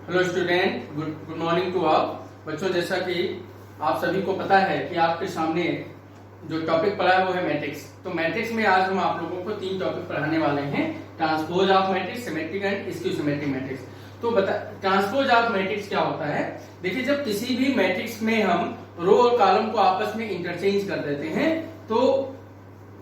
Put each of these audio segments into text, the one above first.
Hello student, good morning to all. बच्चों, जैसा कि आप सभी को पता है कि आपके सामने जो टॉपिक पढ़ा है वो है मैट्रिक्स। तो मैट्रिक्स में आज हम आप लोगों को 3 टॉपिक पढ़ाने वाले हैं, transpose of matrix, symmetric and skew symmetric matrix. तो ट्रांसपोज ऑफ मैट्रिक्स क्या होता है? देखिए, जब किसी भी मैट्रिक्स में हम रो और कॉलम को आपस में इंटरचेंज कर देते हैं तो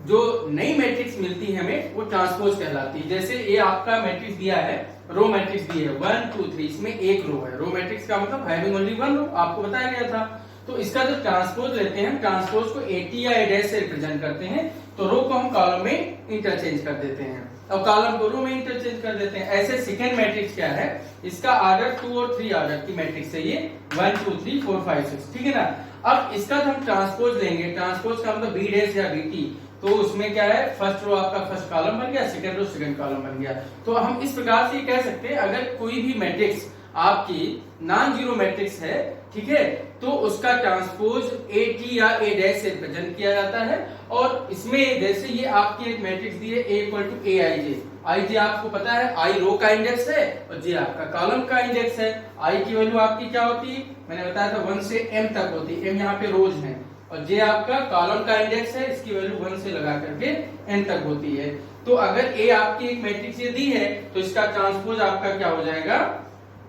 जो नई मैट्रिक्स मिलती है हमें वो ट्रांसपोज कहलाती है। जैसे ये आपका मैट्रिक्स दिया है, रो मैट्रिक्स दी है 1 2 3, इसमें एक रो है। रो मैट्रिक्स का मतलब हैविंग ओनली वन रो, आपको बताया गया था। तो इसका जो ट्रांसपोज लेते हैं, ट्रांसपोज को एटी या ए डैश से रिप्रेजेंट करते हैं, तो रो को हम कॉलम में इंटरचेंज कर देते हैं और कॉलम को रो में इंटरचेंज कर देते हैं। ऐसे सेकेंड मैट्रिक्स क्या है, इसका ऑर्डर 2 और 3 ऑर्डर की मैट्रिक्स है ये, 1 2 3 4 5 6, ठीक है ना। अब इसका जो हम ट्रांसपोज लेंगे, ट्रांसपोज का मतलब बी डैश या बीटी, तो उसमें क्या है, फर्स्ट रो आपका फर्स्ट कॉलम बन गया, सेकंड रो सेकंड कॉलम बन गया। तो हम इस प्रकार से कह सकते हैं, अगर कोई भी मैट्रिक्स आपकी नॉन जीरो मैट्रिक्स है, ठीक है, तो उसका ट्रांसपोज ए टी या ए डैश से रिप्रेजेंट किया जाता है। और इसमें जैसे ये आपकी एक मैट्रिक्स दी है ए इक्वल टू ए आई जे। आई जे आपको पता है, आई रो का इंडेक्स है और जे आपका कॉलम का इंडेक्स है। आई की वैल्यू आपकी क्या होती है, मैंने बताया था 1 से m तक होती है, m यहाँ पे रोज है, और जे आपका कॉलम का इंडेक्स है, इसकी वैल्यू 1 से लगा करके n तक होती है। तो अगर a आपकी एक मैट्रिक्स ये दी है तो इसका ट्रांसपोज आपका क्या हो जाएगा,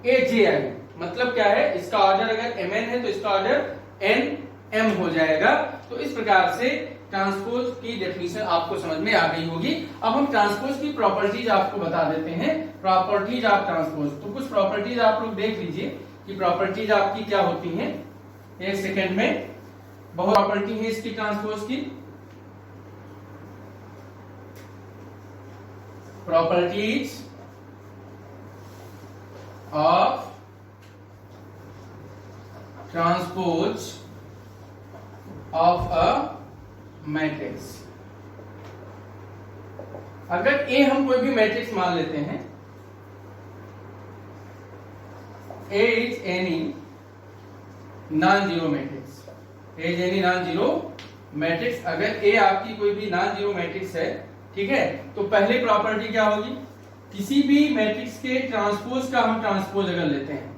ए जे आई। मतलब क्या है, इसका ऑर्डर अगर mn है तो इसका ऑर्डर nm हो जाएगा। तो इस प्रकार से ट्रांसपोज की डेफिनेशन आपको समझ में आ गई होगी। अब हम ट्रांसपोज की प्रॉपर्टीज आपको बता देते हैं, प्रॉपर्टीज ऑफ ट्रांसपोज। तो कुछ प्रॉपर्टीज आप लोग देख लीजिए कि प्रॉपर्टीज आपकी क्या होती हैं। एक सेकेंड में, बहुत प्रॉपर्टी है इसकी ट्रांसपोज की। Properties of transpose of a matrix. अगर ए हम कोई भी मैट्रिक्स मान लेते हैं, A is any non zero matrix, as any non zero matrix. अगर ए आपकी कोई भी नॉन जीरो मैट्रिक्स है, ठीक है, तो पहली प्रॉपर्टी क्या होगी, किसी भी मैट्रिक्स के ट्रांसपोज का हम ट्रांसपोज अगर लेते हैं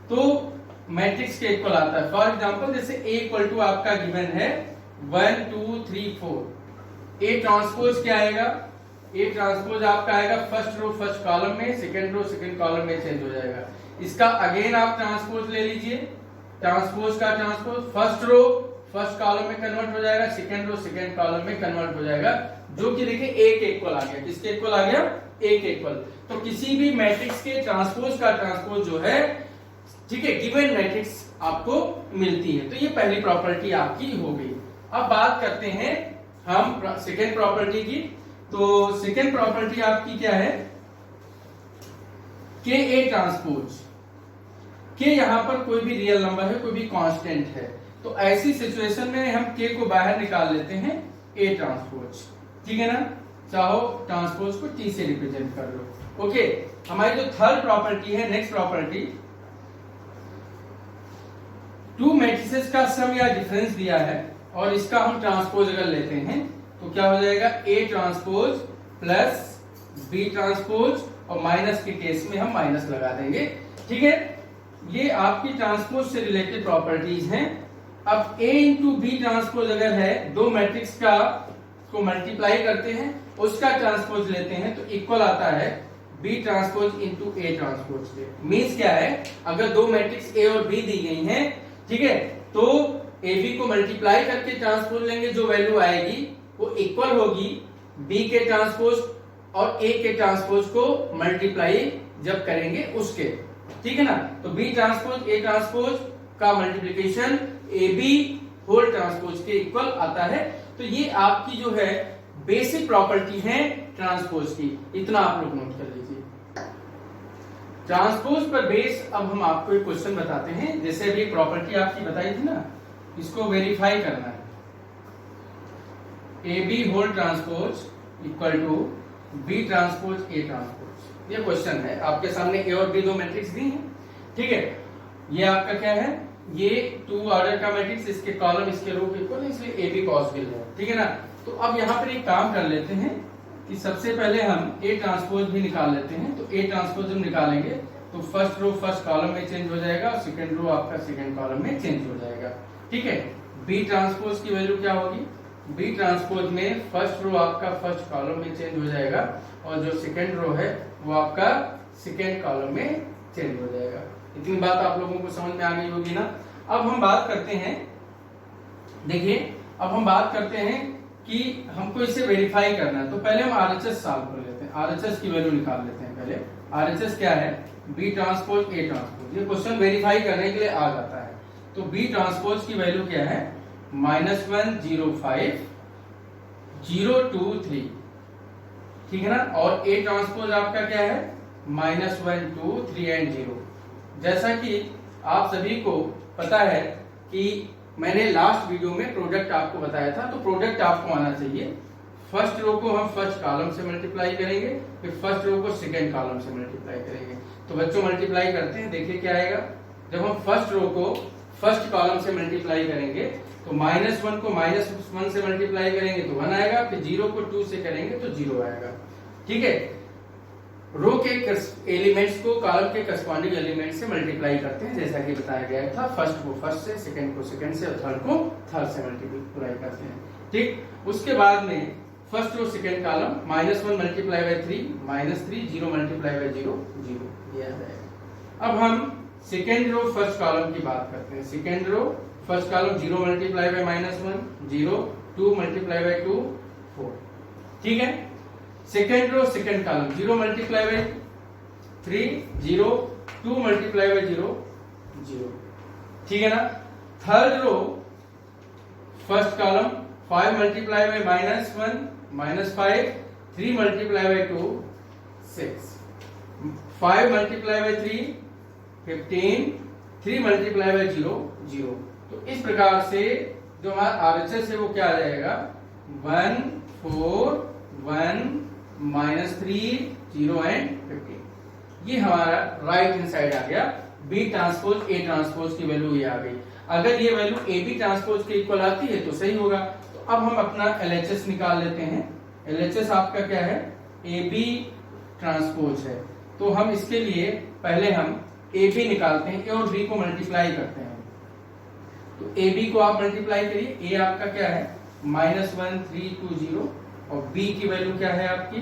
तो मैट्रिक्स के इक्वल आता है। फॉर एग्जांपल, जैसे ए इक्वल टू आपका गिवन है 1 2 3 4, ए ट्रांसपोज क्या आएगा, ए ट्रांसपोज आपका आएगा फर्स्ट रो फर्स्ट कॉलम में, सेकंड रो सेकंड कॉलम में चेंज हो जाएगा। इसका अगेन आप ट्रांसपोज ले लीजिए, ट्रांसपोज का transpose first row first column में कन्वर्ट हो जाएगा, सेकंड रो सेकंड कॉलम में कन्वर्ट हो जाएगा, जो कि देखिए ए के इक्वल आ गया। किसके इक्वल आ गया, ए के इक्वल। तो किसी भी मैट्रिक्स के ट्रांसपोज का ट्रांसपोज जो है, ठीक है, गिवन मैट्रिक्स आपको मिलती है। तो ये पहली प्रॉपर्टी आपकी हो गई। अब बात करते हैं हम सेकेंड प्रॉपर्टी की। तो सेकेंड प्रॉपर्टी आपकी क्या है, के ए ट्रांसपोज। के यहां पर कोई भी रियल नंबर है, कोई भी कांस्टेंट है, तो ऐसी सिचुएशन में हम के को बाहर निकाल लेते हैं ए ट्रांसपोज, ठीक है ना। चाहो ट्रांसपोज को टी से रिप्रेजेंट कर लो। ओके, हमारी जो थर्ड प्रॉपर्टी है, नेक्स्ट प्रॉपर्टी, टू मैट्रिसेस का सम या डिफरेंस दिया है और इसका हम ट्रांसपोज अगर लेते हैं तो क्या हो जाएगा, A transpose plus B transpose, और माइनस के केस में हम माइनस लगा देंगे, ठीक है। ये आपकी ट्रांसपोज से रिलेटेड प्रॉपर्टीज हैं। अब ए इंटू बी ट्रांसपोज अगर है, दो मैट्रिक्स का को मल्टीप्लाई करते हैं, उसका ट्रांसपोज लेते हैं तो इक्वल आता है B transpose into A transpose के। मीन्स क्या है, अगर दो मैट्रिक्स ए और बी दी गई हैं, ठीक है, तो ए बी को मल्टीप्लाई करके ट्रांसपोज लेंगे, जो वैल्यू आएगी वो इक्वल होगी बी के ट्रांसपोज और ए के ट्रांसपोज को मल्टीप्लाई जब करेंगे उसके, ठीक है ना। तो बी ट्रांसपोज ए ट्रांसपोज का multiplication A B whole transpose के इक्वल आता है। तो ये आपकी जो है बेसिक प्रॉपर्टी है ट्रांसपोज की, इतना आप लोग नोट कर लीजिए। ट्रांसपोज पर बेस अब हम आपको एक क्वेश्चन बताते हैं। जैसे अभी प्रॉपर्टी आपकी बताई थी ना, इसको वेरीफाई करना है। A B whole transpose equal to B transpose A transpose, ये क्वेश्चन है आपके सामने। ए और बी दो मैट्रिक्स दी हैं, ठीक है। ये आपका क्या है, ये 2 ऑर्डर का मैट्रिक्स, इसके कॉलम इसके रो इक्वल है, इसलिए ए बी पॉसिबल है, ठीक है ना। तो अब यहाँ पर एक काम कर लेते हैं कि सबसे पहले हम ए ट्रांसपोज भी निकाल लेते हैं। तो ए ट्रांसपोज हम निकालेंगे तो फर्स्ट रो फर्स्ट कॉलम में चेंज हो जाएगा और सेकंड रो आपका सेकंड कॉलम में चेंज हो जाएगा। ठीक है, बी ट्रांसपोज की वैल्यू क्या होगी, बी ट्रांसपोज में फर्स्ट रो आपका फर्स्ट कॉलम में चेंज हो जाएगा और जो सेकंड रो है वो आपका सेकंड कॉलम में चेंज हो जाएगा। इतनी बात आप लोगों को समझ में आ गई होगी ना। अब हम बात करते हैं, देखिए अब हम बात करते हैं कि हमको इसे वेरीफाई करना है, तो पहले हम आरएचएस सॉल्व कर लेते हैं, आरएचएस की वैल्यू निकाल लेते हैं। पहले आरएचएस क्या है, बी ट्रांसपोज ए ट्रांसपोज, ये क्वेश्चन वेरीफाई करने के लिए आ जाता है। तो बी ट्रांसपोज की वैल्यू क्या है, -105 023, ठीक है ना। और ए ट्रांसपोज आपका क्या है, -1 2 3 एंड 0। जैसा कि आप सभी को पता है कि मैंने लास्ट वीडियो में प्रोडक्ट आपको बताया था, तो प्रोडक्ट आपको आना चाहिए। फर्स्ट रो को हम फर्स्ट कॉलम से मल्टीप्लाई करेंगे, फिर फर्स्ट रो को सेकंड कॉलम से मल्टीप्लाई करेंगे। तो बच्चों मल्टीप्लाई करते हैं, देखिए क्या आएगा। जब हम फर्स्ट रो को फर्स्ट कॉलम से मल्टीप्लाई करेंगे तो -1 को -1 से मल्टीप्लाई करेंगे तो 1 आएगा, फिर 0 को 2 से करेंगे तो 0 आएगा। ठीक है, रो के एलिमेंट्स को कॉलम के करस्पॉन्डिंग एलिमेंट से मल्टीप्लाई करते हैं, जैसा कि बताया गया था। फर्स्ट को फर्स्ट से, सेकंड को सेकंड से और थर्ड को थर्ड से मल्टीप्लाई करते हैं। ठीक, उसके बाद में first row second column -1 multiply by 3 -3 0 multiply by 0 0, ये आ जाएगा। अब हम सेकंड रो फर्स्ट कॉलम की बात करते हैं। Second row first column 0 multiply by -1 0 2 multiply by 2 4, ठीक है। Second row second column 0 multiply by 3 0 2 multiply by 0 0, ठीक है ना। Third row first column 5 multiply by -1 -5 3 multiply by 2 6 5 multiply by 3 15 3 multiply by 0 0। तो इस प्रकार से जो हमारा आरएचएस है वो क्या आ जाएगा, 1 4 1 -3 0 एंड 15। ये हमारा राइट हैंड साइड आ गया। बी ट्रांसपोज ए ट्रांसपोज की वैल्यू ये आ गई। अगर ये वैल्यू ए बी ट्रांसपोज के इक्वल आती है तो सही होगा। तो अब हम अपना एलएचएस निकाल लेते हैं। एलएचएस आपका क्या है, ए बी ट्रांसपोज है। तो हम इसके लिए पहले हम ए बी निकालते हैं, ए और बी को मल्टीप्लाई करते हैं। तो ए बी को आप मल्टीप्लाई करिए, ए आपका क्या है -1 3 2 0 और बी की वैल्यू क्या है आपकी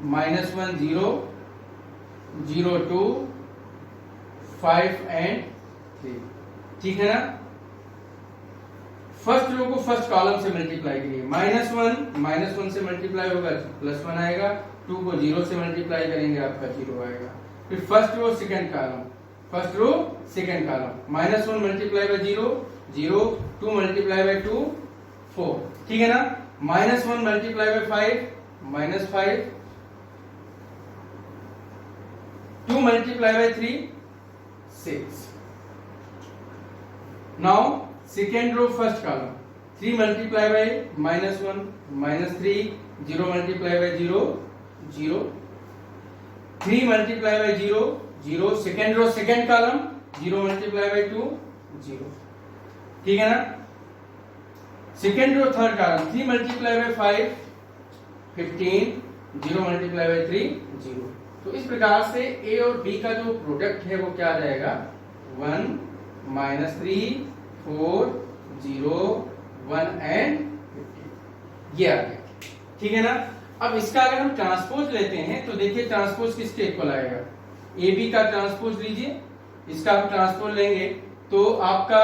-1 0 0 2 5 एंड 3, ठीक है ना। फर्स्ट रो को फर्स्ट कॉलम से मल्टीप्लाई करिए, -1 से मल्टीप्लाई होगा +1 आएगा, 2 को 0 से मल्टीप्लाई करेंगे आपका 0 आएगा। फिर first row second column, first row second column -1 multiply by 0 0 2 multiply by 2 4, ठीक है ना। -1 multiply by 5 -5 2 multiply by 3 6। Now second row first column 3 multiply by -1 -3 0 multiply by 0 0 3 multiply by 0 0। Second row second column 0 multiply by 2 0, ठीक है ना। Second row third column 3 multiply by 5 15 0 multiply by 3 0। तो इस प्रकार से ए और बी का जो प्रोडक्ट है वो क्या आ जाएगा, 1 -3 4 0 1 एंड 15, ये आ गया, ठीक है ना। अब इसका अगर हम ट्रांसपोज लेते हैं तो देखिए ट्रांसपोज किसके इक्वल आएगा, ए बी का ट्रांसपोज लीजिए, इसका आप ट्रांसपोज लेंगे तो आपका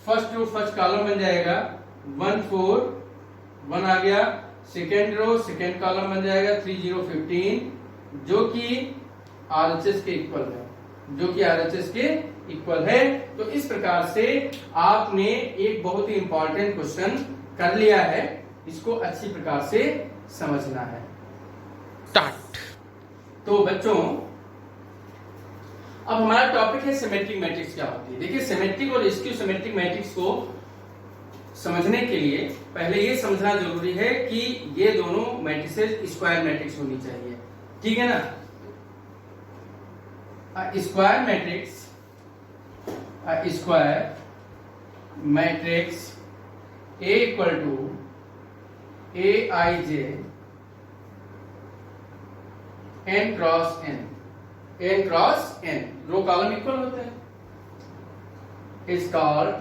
फर्स्ट रो फर्स्ट कॉलम बन जाएगा 1 4 1 आ गया। सेकेंड रो सेकेंड कॉलम बन जाएगा 3 0 15, जो कि आरएचएस के इक्वल है, जो कि आरएचएस के इक्वल है। तो इस प्रकार से आपने एक बहुत ही इंपॉर्टेंट क्वेश्चन कर लिया है, इसको अच्छी प्रकार से समझना है। स्टार्ट। तो बच्चों अब हमारा टॉपिक है सिमेट्रिक मैट्रिक्स क्या होती है। देखिए सिमेट्रिक और स्क्यू सिमेट्रिक मैट्रिक्स को समझने के लिए पहले ये समझना जरूरी है कि ये दोनों मैट्रिसेस स्क्वायर मैट्रिक्स होनी चाहिए, ठीक है ना। Square matrix A equal to Aij n cross n, n cross n, row column equal होते हैं, is called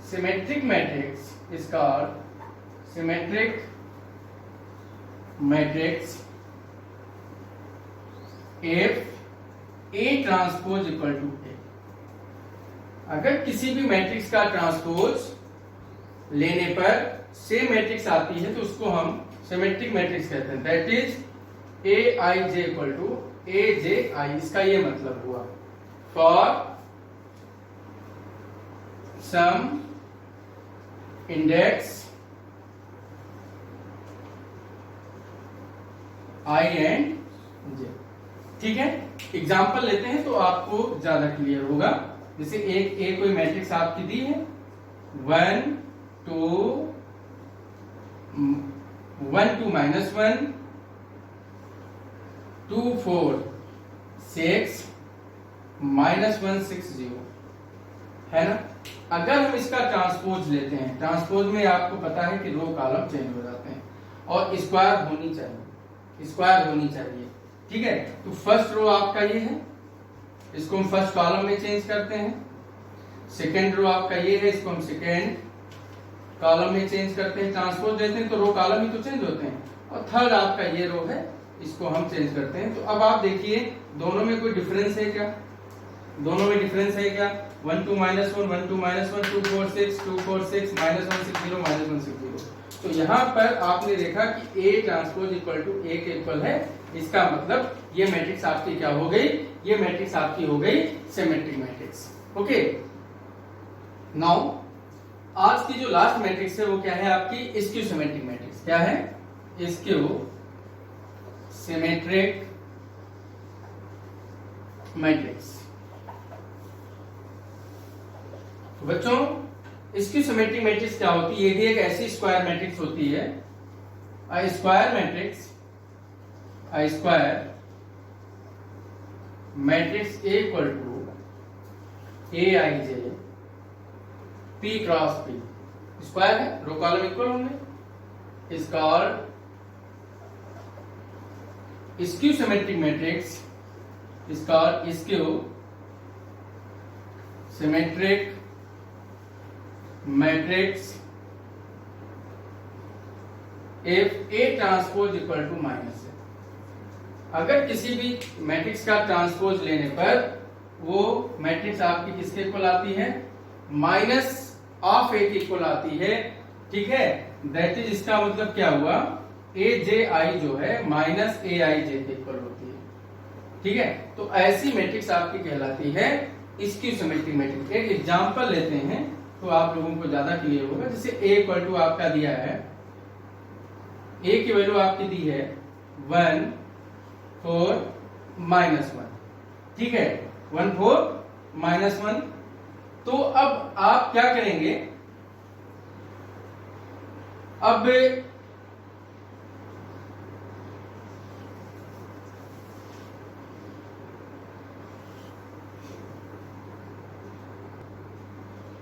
symmetric matrix, is called symmetric matrix if A transpose equal to A। अगर किसी भी मैट्रिक्स का ट्रांसपोज लेने पर same matrix आती है तो उसको हम सिमेट्रिक मैट्रिक्स कहते हैं। That is Aij equal to Aji, इसका ये मतलब हुआ for some index I and J। ठीक है, एग्जाम्पल लेते हैं तो आपको ज्यादा क्लियर होगा। जैसे एक कोई मैट्रिक्स आपकी दी है 1 2 -1 2 4 6 -1 6 0 है ना। अगर हम इसका ट्रांसपोज लेते हैं, ट्रांसपोज में आपको पता है कि रो कॉलम चेंज हो जाते हैं और स्क्वायर होनी चाहिए, ठीक है। तो फर्स्ट रो आपका ये है, इसको हम फर्स्ट कॉलम में चेंज करते हैं। सेकेंड रो आपका ये है, इसको हम सेकेंड कॉलम में चेंज करते हैं। ट्रांसपोज देते हैं तो रो कॉलम ही तो चेंज होते हैं। और थर्ड आपका ये रो है, इसको हम चेंज करते हैं। तो अब आप देखिए दोनों में कोई डिफरेंस है क्या? 1 2 -1 1 2 -1 2 4 6 2 4 6 -1 6 0 -1 6 0। तो यहाँ पर आपने देखा कि A transpose equal to A के इक्वल है। इसका मतलब ये मैट्रिक्स आपकी क्या हो गई? ये मैट्रिक्स आपकी हो गई सिमेट्रिक मैट्रिक्स। ओके, नाउ आज की जो लास्ट मैट्रिक्स है वो क्या है आपकी? Skew symmetric matrix. क्या है? Skew symmetric matrix. तो बच्चों स्क्यू सिमेट्रिक मैट्रिक्स क्या होती है? ये भी एक ऐसी स्क्वायर मैट्रिक्स होती है। A square matrix A equal to Aij P cross P, square है, रो कॉलम इक्वल होंगे। Is called skew symmetric matrix, is called skew symmetric matrix if A transpose equal to minus है। अगर किसी भी matrix का transpose लेने पर वो मैट्रिक्स आपकी किसके इक्वल आती है? माइनस ऑफ A के इक्वल आती है, ठीक है। दैट इज, इसका मतलब क्या हुआ? Aj जो है माइनस Aij के इक्वल होती है, ठीक है। तो ऐसी मैट्रिक्स आपकी कहलाती है स्क्यू सिमेट्रिक मैट्रिक्स। एक एग्जांपल लेते हैं तो आप लोगों को ज्यादा क्लियर होगा। जैसे A इक्वल टू आपका दिया है, A की वैल्यू आपकी दी है 1 4 -1, ठीक है, 1 4 -1। तो अब आप क्या करेंगे? अब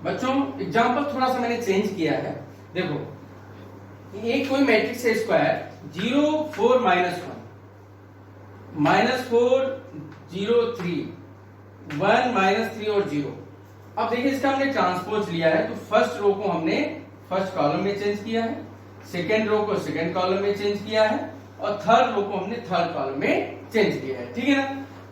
बच्चों एग्जांपल थोड़ा सा मैंने चेंज किया है। देखो एक कोई मैट्रिक्स है स्क्वायर 0 4 -1 -4 0 3 1 -3 और 0। अब देखिए इसका हमने ट्रांसपोज लिया है तो फर्स्ट रो को हमने फर्स्ट कॉलम में चेंज किया है, सेकेंड रो को सेकेंड कॉलम में चेंज किया है और थर्ड रो को हमने थर्ड कॉलम में चेंज किया है, ठीक है ना।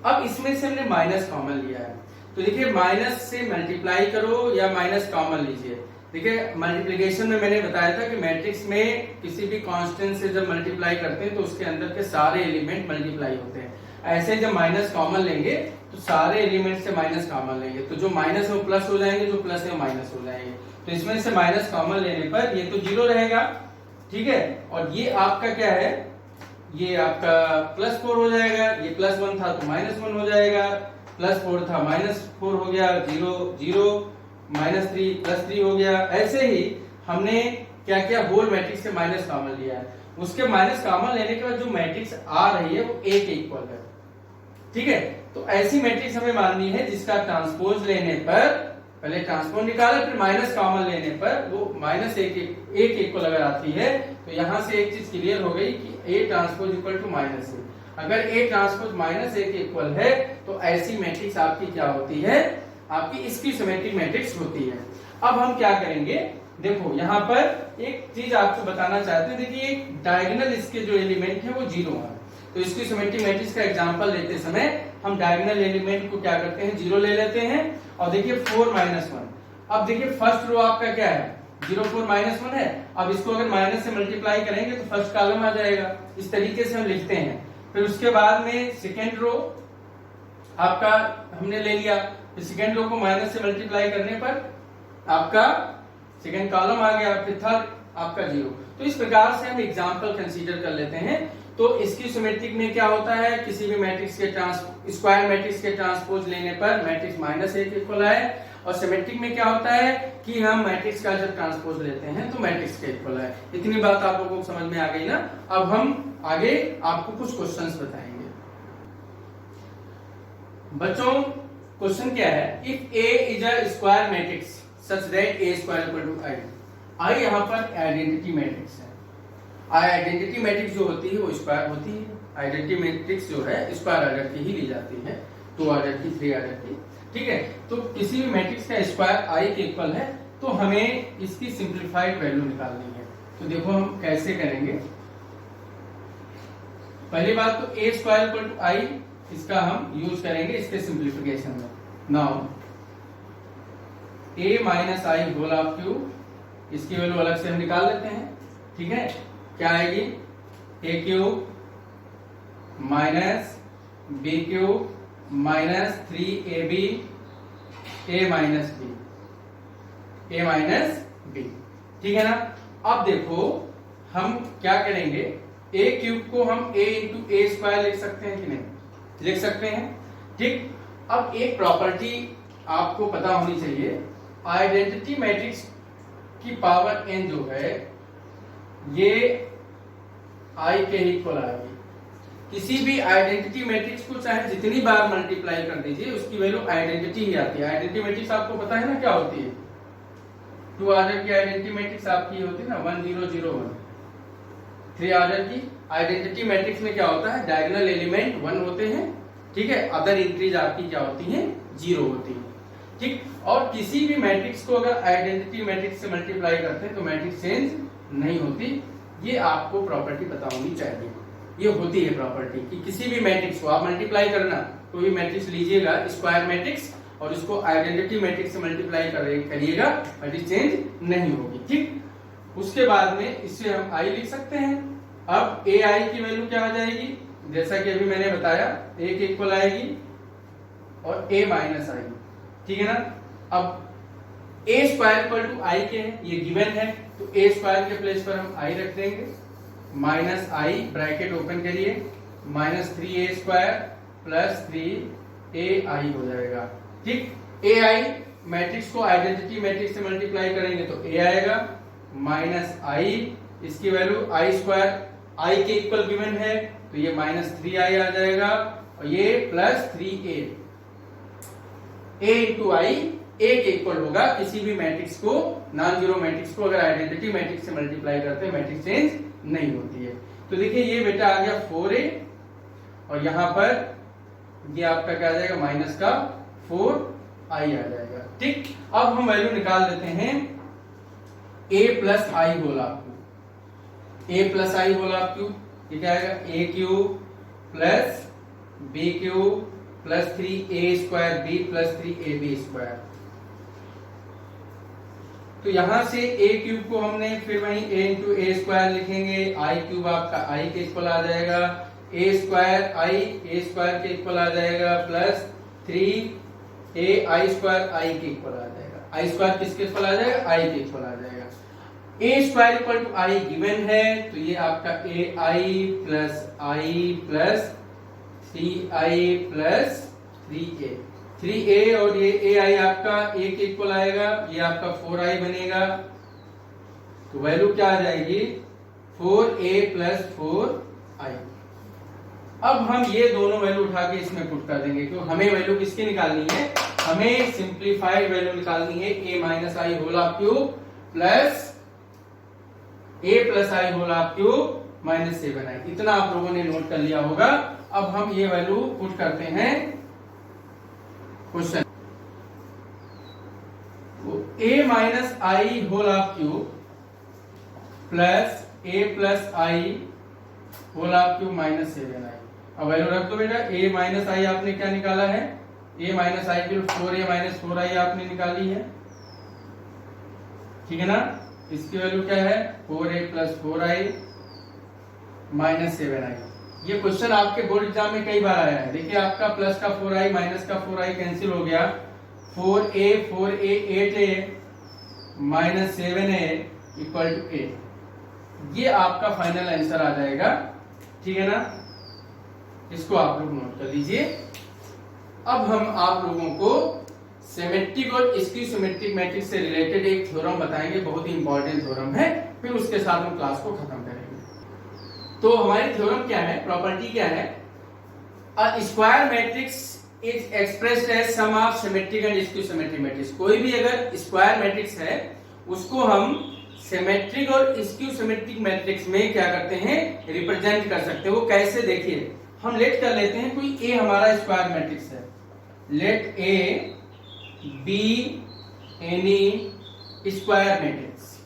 अब इसमें से हमने माइनस कॉमन लिया है तो देखिए माइनस से मल्टीप्लाई करो या माइनस कॉमन लीजिए। देखिए मल्टीप्लिकेशन में मैंने बताया था कि मैट्रिक्स में किसी भी कांस्टेंट से जब मल्टीप्लाई करते हैं तो उसके अंदर के सारे एलिमेंट मल्टीप्लाई होते हैं। ऐसे जब माइनस कॉमन लेंगे तो सारे एलिमेंट से माइनस कॉमन लेंगे तो जो माइनस है वो प्लस हो जाएंगे, जो प्लस है वो माइनस हो जाएंगे। तो इसमें से माइनस कॉमन लेने पर ये तो 0 रहेगा, ठीक है। और ये आपका क्या है? ये आपका +4 हो जाएगा। ये +1 था तो -1 हो जाएगा, +4 था -4 हो गया, 0 0 -3 +3 हो गया। ऐसे ही हमने क्या किया? होल मैट्रिक्स से माइनस कॉमन लिया है। उसके माइनस कॉमन लेने के बाद जो मैट्रिक्स आ रही है वो A के इक्वल है, ठीक है। तो ऐसी मैट्रिक्स हमें माननी है जिसका ट्रांसपोज लेने पर, पहले ट्रांसपोज निकाला फिर माइनस कॉमन लेने पर वो -A के इक्वल अगर आती है तो यहां से एक चीज क्लियर हो गई कि A transpose equal to -A। अगर ए ट्रांसपोज माइनस ए के इक्वल है तो ऐसी मैट्रिक्स आपकी क्या होती है, आपकी स्क्यू सिमेट्रिक मैट्रिक्स होती है। अब हम क्या करेंगे, देखो यहाँ पर एक चीज आपको बताना चाहते हैं। देखिए डायगोनल इसके जो एलिमेंट है वो 0 है, तो इसकी सिमेट्रिक मैट्रिक्स का एग्जांपल लेते समय हम डायगोनल एलिमेंट को क्या करते हैं, 0 ले लेते हैं। और देखिए 4 माइनस 1, अब देखिए फर्स्ट रो आपका क्या है, 0 4 माइनस 1 है। अब इसको अगर माइनस से मल्टीप्लाई करेंगे तो फर्स्ट कॉलम आ जाएगा, इस तरीके से हम लिखते हैं। फिर उसके बाद में सेकेंड रो आपका हमने ले लिया, फिर सेकेंड रो को माइनस से मल्टीप्लाई करने पर आपका सेकेंड कॉलम आ गया, फिर थर्ड आपका 0। तो इस प्रकार से हम एग्जांपल कंसीडर कर लेते हैं। तो इसकी सिमेट्रिक में क्या होता है, किसी भी मैट्रिक्स के स्क्वायर मैट्रिक्स के ट्रांसपोज लेने पर मैट्रिक्स माइनस ए के इक्वल आए, और सिमेट्रिक में क्या होता है कि हम मैट्रिक्स का जब ट्रांसपोज लेते हैं तो मैट्रिक्स के इक्वल है। इतनी बात आप लोगों को समझ में आ गई ना। अब हम आगे आपको कुछ क्वेश्चंस बताएंगे। बच्चों क्वेश्चन क्या है, if A is a square matrix such that A square equal to I. I यहाँ पर आइडेंटिटी मैट्रिक्स है। आइडेंटिटी मैट्रिक्स जो होती है वो स्क्वायर होती है। आइडेंटिटी मैट्रिक्स जो है स्क्वायर ऑर्डर की ही ली जाती है, 2 ऑर्डर की, 3 ऑर्डर की, ठीक है। तो किसी भी मैट्रिक्स का स्क्वायर आई के इक्वल है तो हमें इसकी सिंप्लीफाइड वैल्यू निकालनी है। तो देखो हम कैसे करेंगे। पहली बात तो A square equal to I, इसका हम यूज करेंगे इसके सिंप्लीफिकेशन में। Now A minus I whole of cube, इसकी वैल्यू अलग से हम निकाल लेते हैं, ठीक है। क्या आएगी, A cube minus B cube minus 3ab A minus B, ठीक है ना। अब देखो हम क्या करेंगे, ए क्यूब को हम a इंटू ए स्क्वायर लिख सकते हैं कि नहीं, लिख सकते हैं, ठीक। अब एक प्रॉपर्टी आपको पता होनी चाहिए, आइडेंटिटी मैट्रिक्स की पावर n जो है ये i के इक्वल आएगी। किसी भी आइडेंटिटी मैट्रिक्स को चाहे जितनी बार मल्टीप्लाई कर दीजिए उसकी वैल्यू आइडेंटिटी ही आती है। आइडेंटिटी मैट्रिक्स आपको पता है ना क्या होती है, 2 ऑर्डर की आइडेंटिटी मैट्रिक्स आपकी होती है ना, 1 0 0 1। 3 ऑर्डर की आइडेंटिटी मैट्रिक्स में क्या होता है, डायगोनल एलिमेंट 1 होते हैं, ठीक है। अदर एंट्रीज आपकी क्या होती हैं, 0 होती है, ठीक। और किसी भी मैट्रिक्स को अगर आइडेंटिटी मैट्रिक्स से मल्टीप्लाई करते हैं तो मैट्रिक्स चेंज नहीं होती। ये आपको प्रॉपर्टी पता होनी चाहिए। ये होती है प्रॉपर्टी कि किसी भी मैट्रिक्स को आप मल्टीप्लाई करना, कोई भी मैट्रिक्स लीजिएगा स्क्वायर मैट्रिक्स और इसको आइडेंटिटी मैट्रिक्स से मल्टीप्लाई करिएगा, मैट्रिक्स चेंज नहीं होगी, ठीक। उसके बाद में इससे हम आई लिख सकते हैं। अब ए आई की वैल्यू क्या आ जाएगी, जैसा कि अभी मैंने बताया, ए के इक्वल आएगी और ए माइनस आएगी, ठीक है ना। अब ए स्क्वायर इक्वल टू आई के है, ये गिवन है, तो ए स्क्वायर के प्लेस पर हम आई रख देंगे, माइनस आई ब्रैकेट ओपन करिए, minus 3a square plus 3ai हो जाएगा, ठीक। ए आई मैट्रिक्स को आइडेंटिटी मैट्रिक्स से मल्टीप्लाई करेंगे तो ए आएगा, माइनस आई, इसकी वैल्यू आई स्क्वायर आई के इक्वल गिवन है तो ये माइनस 3i आ जाएगा, और ये प्लस 3a, a इंटू आई ए के इक्वल होगा। किसी भी मैट्रिक्स को, नॉन जीरो मैट्रिक्स को अगर आइडेंटिटी मैट्रिक्स से मल्टीप्लाई करते हैं मैट्रिक्स चेंज नहीं होती है। तो देखिए ये बेटा आ गया 4a, और यहां पर ये आपका क्या आ जाएगा, माइनस का 4i आ जाएगा, ठीक। अब हम वैल्यू निकाल देते हैं a plus I whole of cube, a plus I whole of cube, ये क्या आएगा, a cube plus b cube plus 3a square b plus 3ab square. तो यहां से a क्यूब को हमने फिर वहीं a इंटू ए स्क्वायर लिखेंगे, आई क्यूब आपका आई के इक्वल आ जाएगा, a square I A square के इक्वल आ जाएगा, प्लस 3a आई स्क्वायर आई के इक्वल आ जाएगा। आई स्क्वायर किसके इक्वल आ जाएगा, आई के इक्वल आ जाएगा। a square equal to I given है तो ये आपका ai plus I plus 3i plus 3a, 3a और ये ai आपका a के इक्वल आएगा, ये आपका 4i बनेगा। तो वैल्यू क्या आ जाएगी, 4a प्लस 4i। अब हम ये दोनों वैल्यू उठा के इसमें पुट कर देंगे, क्यों, हमें वैल्यू किसकी निकालनी है, हमें सिंप्लीफाइड वैल्यू निकालनी है a minus I whole of cube plus a plus I whole of cube minus 7i। इतना आप लोगों ने नोट कर लिया होगा। अब हम ये वैल्यू पुट करते हैं question. a minus I whole of cube plus a plus I whole of cube minus 7i। अब वैल्यू रख दो बेटा। a माइनस आई आपने क्या निकाला है? a minus I cube 4a minus 4i आपने निकाली है, ठीक है ना। इसकी वैल्यू क्या है? 4a plus 4i minus 7i। ये क्वेश्चन आपके बोर्ड एग्जाम में कई बार आया है। देखिए आपका प्लस का 4i माइनस का 4i कैंसिल हो गया, 4a 8a minus 7a equal to 8। ये आपका फाइनल आंसर आ जाएगा, ठीक है ना। इसको आप लोग नोट कर लीजिए। अब हम आप लोगों को सिमेट्रिक और स्क्यू सिमेट्रिक मैट्रिक्स से रिलेटेड एक थ्योरम बताएंगे, बहुत ही इंपॉर्टेंट थ्योरम है, फिर उसके साथ हम क्लास को खत्म करेंगे। तो हमारी थ्योरम क्या है, प्रॉपर्टी क्या है? A square matrix is expressed as sum of symmetric and skew symmetric matrix. कोई भी अगर स्क्वायर मैट्रिक्स है उसको हम सिमेट्रिक और स्क्यू सिमेट्रिक मैट्रिक्स में क्या करते हैं? रिप्रेजेंट कर सकते हैं। वो कैसे? देखिए हम लेट कर लेते हैं, कोई ए हमारा स्क्वायर मैट्रिक्स है, let A be any square matrix,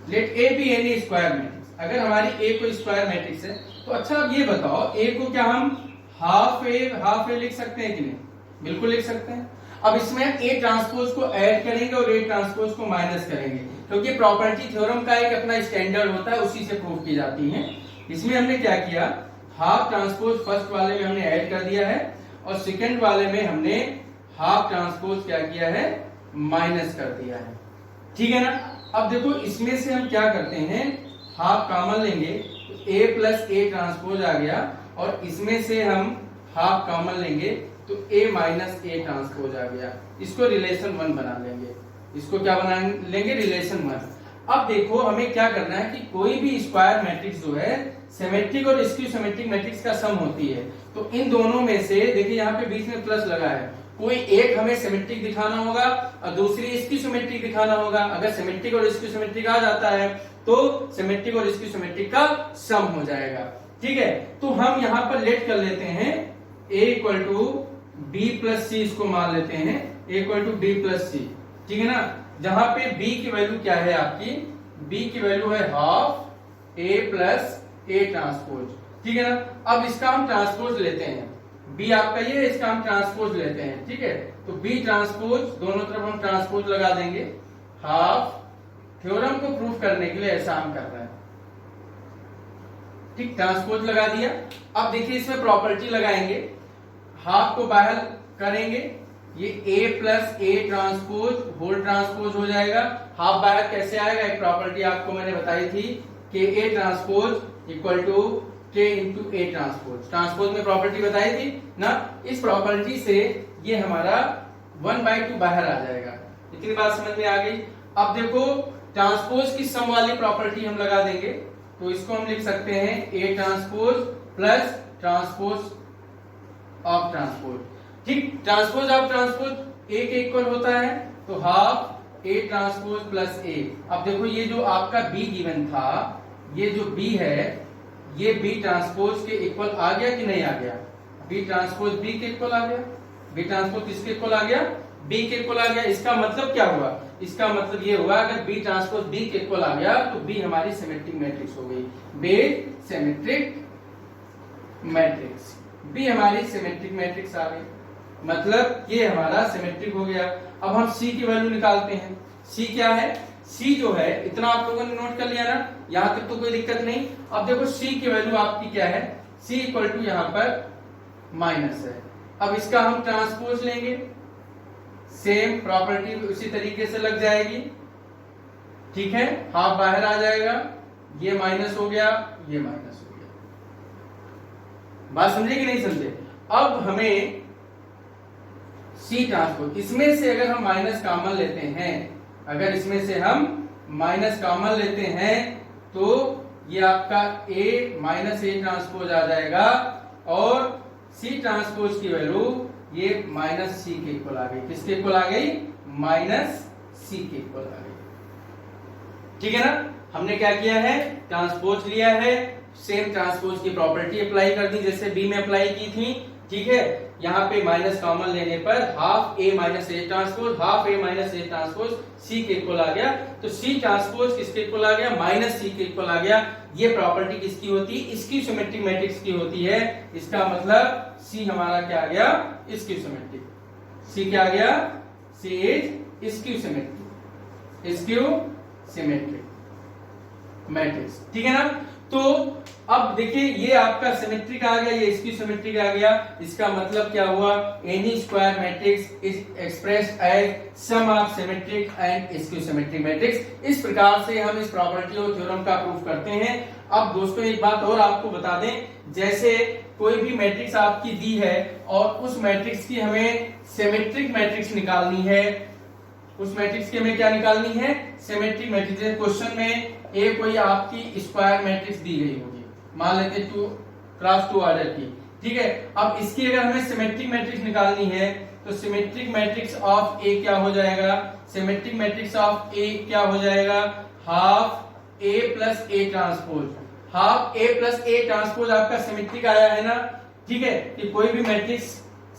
let A be any square matrix. अगर हमारी ए को स्क्वायर मैट्रिक्स है तो अच्छा अब ये बताओ, ए को क्या हम हाफ ए लिख सकते हैं कि नहीं? बिल्कुल लिख सकते हैं। अब इसमें ए ट्रांसपोज को ऐड करेंगे और ए ट्रांसपोज को माइनस करेंगे, क्योंकि प्रॉपर्टी थ्योरम का एक अपना स्टैंडर्ड होता है, उसी से प्रूव की जाती है। इसमें हमने क्या किया, हाफ ट्रांसपोज फर्स्ट वाले में हमने ऐड कर दिया है और सेकंड वाले में हमने हाफ ट्रांसपोज क्या किया है? माइनस कर दिया है, ठीक है ना। अब देखो इसमें से हम क्या करते हैं, हाफ कॉमन लेंगे तो a प्लस ए ट्रांसपोज आ गया, और इसमें से हम हाफ कॉमन लेंगे तो a माइनस ए ट्रांसपोज आ गया। इसको रिलेशन 1 बना लेंगे। इसको क्या बना लेंगे? रिलेशन 1। अब देखो हमें क्या करना है कि कोई भी स्क्वायर मैट्रिक्स जो है सिमेट्रिक और स्क्यू सिमेट्रिक मैट्रिक्स का सम होती है। तो इन दोनों में से देखिए यहाँ पे बीच में प्लस लगा है, कोई एक हमें सिमेट्रिक दिखाना होगा और दूसरी स्क्यू सिमेट्रिक दिखाना होगा। अगर सिमेट्रिक और स्क्यू सिमेट्रिक आ जाता है तो सिमेट्रिक और स्क्यू सिमेट्रिक का सम हो जाएगा, ठीक है। तो हम यहाँ पर लेट कर लेते हैं a equal to B plus C, इसको मान लेते हैं a equal to B plus C, ठीक है ना। जहां पे b की वैल्यू क्या है आपकी? b की वैल्यू है half a plus A transpose, ठीक है ना। अब इसका हम ट्रांसपोज लेते हैं, b आपका ये है, इसका हम ट्रांसपोज लेते हैं, ठीक है। तो b ट्रांसपोज, दोनों तरफ हम ट्रांसपोज लगा देंगे। हाफ थ्योरम को प्रूफ करने के लिए ऐसा हम कर रहे हैं, ठीक, ट्रांसपोज लगा दिया। अब देखिए इसमें प्रॉपर्टी लगाएंगे, हाफ को बाहर करेंगे, ये a plus A transpose whole transpose हो जाएगा। हाफ बाहर कैसे आएगा? एक प्रॉपर्टी आपको मैंने बताई थी कि a transpose equal to k into A transpose. Transpose में प्रॉपर्टी बताई थी ना। इस प्रॉपर्टी से ये हमारा 1/2 बाहर आ जाएगा। इतनी बात समझ में आ गई। अब देखो ट्रांसपोज की सम वाली प्रॉपर्टी हम लगा देंगे, तो इसको हम लिख सकते हैं ए transpose plus transpose of transpose, ठीक। ट्रांसपोज ऑफ ट्रांसपोज ए के इक्वल होता है, तो हाफ ए ट्रांसपोज प्लस ए। अब देखो ये जो आपका बी गिवन था, ये जो बी है ये बी ट्रांसपोज के इक्वल आ गया कि नहीं आ गया? बी ट्रांसपोज बी के इक्वल आ गया। बी ट्रांसपोज किसके इक्वल आ गया? बी के इक्वल आ गया। इसका मतलब क्या हुआ? इसका मतलब ये हुआ अगर बी ट्रांसपोज बी के इक्वल आ गया तो बी हमारी सिमेट्रिक मैट्रिक्स हो गई। बेस सिमेट्रिक मैट्रिक्स, बी हमारी सिमेट्रिक मैट्रिक्स आ गई, मतलब ये हमारा सिमेट्रिक हो गया। अब हम सी की वैल्यू निकालते हैं। सी क्या है? सी जो है, इतना आप लोगों ने नोट कर लिया ना, यहां तक तो कोई दिक्कत नहीं। अब देखो सी की वैल्यू आपकी क्या है? सी इक्वल टू यहाँ पर माइनस है। अब इसका हम ट्रांसपोज लेंगे, सेम प्रॉपर्टी उसी तरीके से लग जाएगी, ठीक है। हाफ बाहर आ जाएगा, ये माइनस हो गया, ये माइनस हो गया। बात समझे कि नहीं समझे? अब हमें सी ट्रांसपोज, इसमें से अगर हम माइनस कॉमन लेते हैं, अगर इसमें से हम माइनस कॉमन लेते हैं तो ये आपका a माइनस ए ट्रांसपोज आ जाएगा, और सी ट्रांसपोज की वैल्यू ये माइनस सी के इक्वल आ गई। किसके इक्वल आ गई? माइनस सी के इक्वल आ गई, ठीक है ना। हमने क्या किया है? ट्रांसपोज लिया है, सेम ट्रांसपोज की प्रॉपर्टी अप्लाई कर दी जैसे बी में अप्लाई की थी, ठीक है। यहाँ पे माइनस कॉमन लेने पर half A minus A transpose, half A minus A transpose C के इक्वल आ गया। तो सी ट्रांसपोज किसके इक्वल आ गया, माइनस सी के इक्वल आ गया। ये प्रॉपर्टी किसकी होती है, स्क्यू सिमेट्रिक मैट्रिक्स की होती है। इसका मतलब सी हमारा क्या आ गया, स्क्यू सिमेट्रिक। सी क्या आ गया, C is skew symmetric, skew symmetric matrix, ठीक है ना। तो अब देखिए ये आपका सिमेट्रिक आ गया, ये स्क्यू सिमेट्रिक आ गया। इसका मतलब क्या हुआ, any square matrix is expressed as sum of symmetric and skew symmetric matrix. इस प्रकार से हम इस प्रॉपर्टी और थ्योरम का प्रूफ करते हैं। अब दोस्तों एक बात और आपको बता दें, जैसे कोई भी मैट्रिक्स आपकी दी है और उस मैट्रिक्स की हमें सिमेट्रिक मैट्रिक्स निकालनी है, उस मैट्रिक्स की हमें क्या निकालनी है, सिमेट्रिक मैट्रिक्स। क्वेश्चन में ए कोई आपकी स्क्वायर मैट्रिक्स दी गई होगी, मान लेते 2 क्रॉस 2 ऑर्डर की, ठीक है। अब इसकी अगर हमें सिमेट्रिक मैट्रिक्स निकालनी है तो सिमेट्रिक मैट्रिक्स ऑफ ए क्या हो जाएगा, सिमेट्रिक मैट्रिक्स ऑफ ए क्या हो जाएगा, half A plus A transpose. Half A plus A transpose आपका सिमेट्रिक आया है ना, ठीक है। कि कोई भी मैट्रिक्स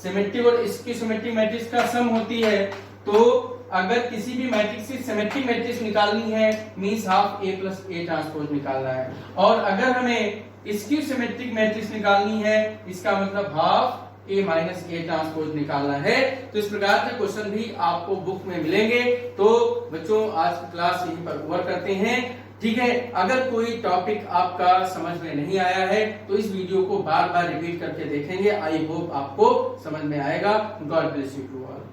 सिमेट्रिक और इसकी सिमेट्रिक मैट्रिक्स का सम होती है, तो अगर किसी भी मैट्रिक्स की सिमेट्रिक मैट्रिक्स निकालनी है means half A plus A transpose निकालना है। और अगर हमें स्क्यू सिमेट्रिक मैट्रिक्स निकालनी है, इसका मतलब half A minus A transpose निकालना है। तो इस प्रकार के क्वेश्चन भी आपको बुक में मिलेंगे। तो बच्चों आज की क्लास यहीं पर ओवर करते हैं, ठीक है। अगर कोई टॉपिक आपका समझ में नहीं आया है तो इस वीडियो को बार बार रिपीट करके देखेंगे। आई होप आपको समझ में आएगा। God bless you to all.